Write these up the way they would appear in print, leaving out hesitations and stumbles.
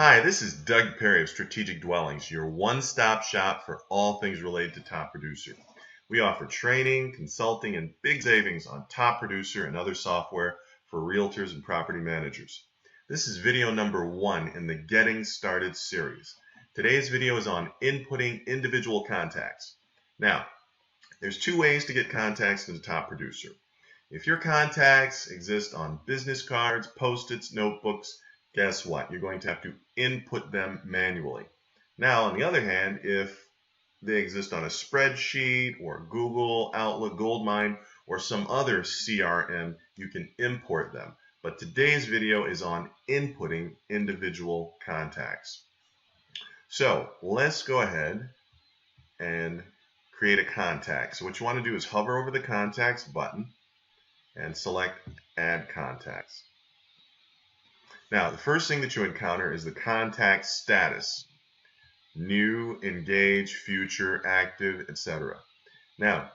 Hi, this is Doug Perry of Strategic Dwellings, your one-stop shop for all things related to Top Producer. We offer training, consulting, and big savings on Top Producer and other software for realtors and property managers. This is video number 1 in the Getting Started series. Today's video is on inputting individual contacts. Now, there's 2 ways to get contacts into Top Producer. If your contacts exist on business cards, Post-its, notebooks, guess what? You're going to have to input them manually. Now, on the other hand, if they exist on a spreadsheet or Google, Outlook, Goldmine, or some other CRM, you can import them. But today's video is on inputting individual contacts. So let's go ahead and create a contact. So what you want to do is hover over the Contacts button and select Add Contacts. Now, the first thing that you encounter is the contact status. New, engaged, future, active, etc. Now,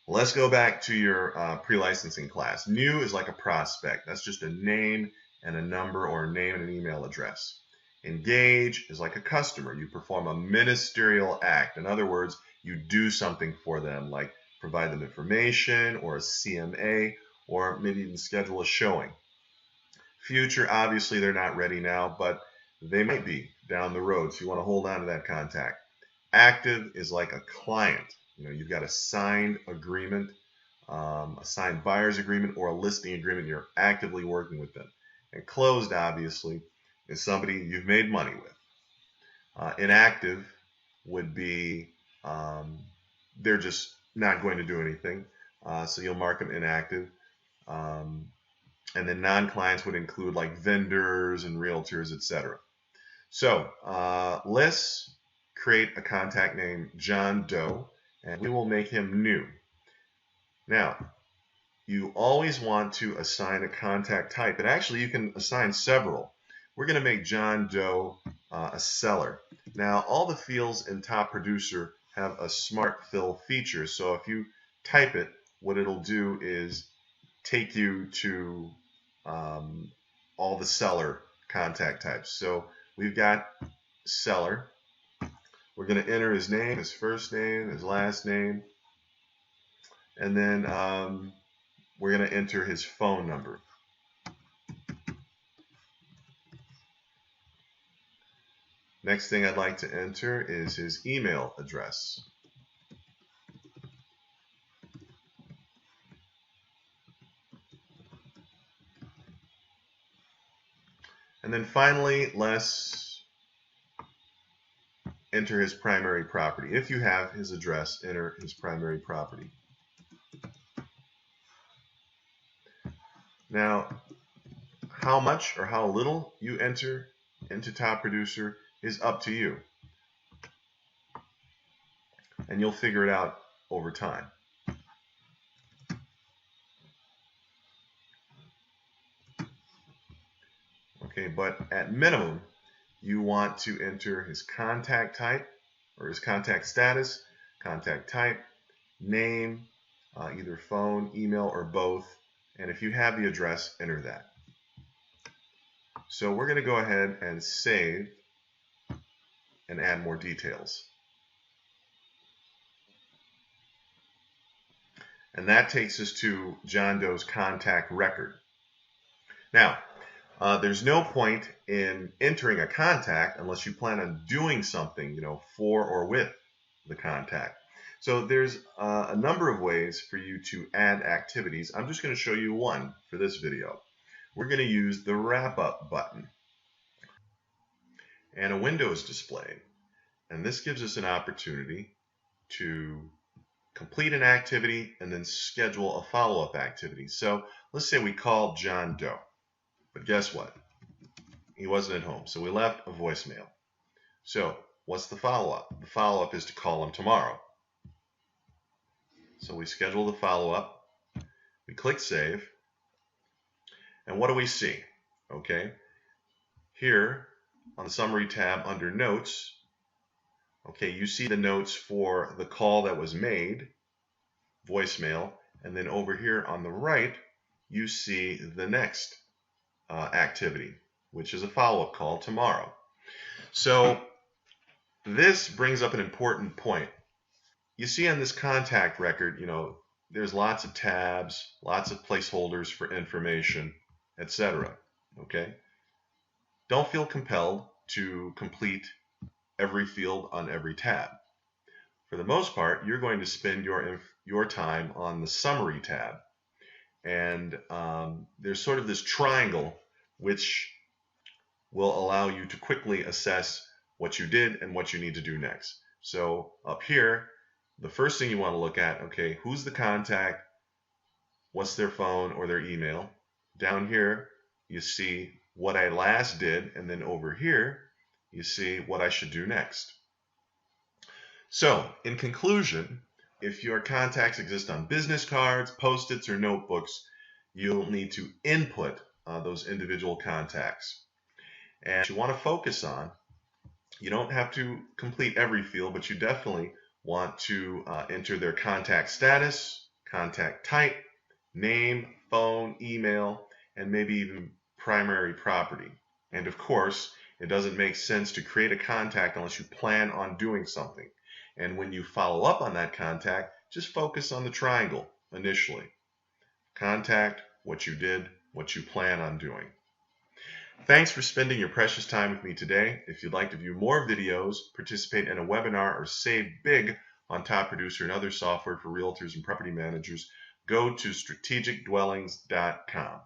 let's go back to your pre-licensing class. New is like a prospect. That's just a name and a number, or a name and an email address. Engage is like a customer. You perform a ministerial act. In other words, you do something for them, like provide them information or a CMA, or maybe even schedule a showing. Future, obviously they're not ready now, but they might be down the road, so you want to hold on to that contact. Active is like a client. You've got a signed agreement, a signed buyer's agreement, or a listing agreement. You're actively working with them. And closed, obviously, is somebody you've made money with. Inactive would be they're just not going to do anything, so you'll mark them inactive. And then non-clients would include like vendors and realtors, etc. So let's create a contact named John Doe, and we will make him new. Now, you always want to assign a contact type, and actually you can assign several. We're going to make John Doe a seller. Now, all the fields in Top Producer have a smart fill feature, so if you type it, what it'll do is take you to all the seller contact types. So we've got seller. We're going to enter his name, his first name, his last name, and then we're going to enter his phone number. Next thing I'd like to enter is his email address. And then finally, let's enter his primary property. If you have his address, enter his primary property. Now, how much or how little you enter into Top Producer is up to you. And you'll figure it out over time. Okay, but at minimum, you want to enter his contact type, or his contact status, contact type, name, either phone, email, or both. And if you have the address, enter that. So we're going to go ahead and save and add more details. And that takes us to John Doe's contact record. Now, there's no point in entering a contact unless you plan on doing something, for or with the contact. So there's a number of ways for you to add activities. I'm just going to show you one for this video. We're going to use the wrap up button. And a window is displayed. And this gives us an opportunity to complete an activity and then schedule a follow-up activity. So let's say we called John Doe. But guess what? He wasn't at home, so we left a voicemail. So what's the follow-up? The follow-up is to call him tomorrow. So we schedule the follow-up. We click Save. And what do we see? Okay. Here on the Summary tab under Notes, okay, you see the notes for the call that was made, voicemail, and then over here on the right, you see the next activity, which is a follow-up call tomorrow. So this brings up an important point. You see on this contact record, there's lots of tabs, lots of placeholders for information, etc. Okay? Don't feel compelled to complete every field on every tab. For the most part, you're going to spend your time on the summary tab. And there's sort of this triangle which will allow you to quickly assess what you did and what you need to do next. So up here, the first thing you want to look at, okay, who's the contact, what's their phone or their email. Down here, you see what I last did, and then over here, you see what I should do next. So, in conclusion, if your contacts exist on business cards, Post-its, or notebooks, you'll need to input those individual contacts. And what you want to focus on, you don't have to complete every field, but you definitely want to enter their contact status, contact type, name, phone, email, and maybe even primary property. And of course, it doesn't make sense to create a contact unless you plan on doing something. And when you follow up on that contact, just focus on the triangle initially. Contact, what you did, what you plan on doing. Thanks for spending your precious time with me today. If you'd like to view more videos, participate in a webinar, or save big on Top Producer and other software for realtors and property managers, go to strategicdwellings.com.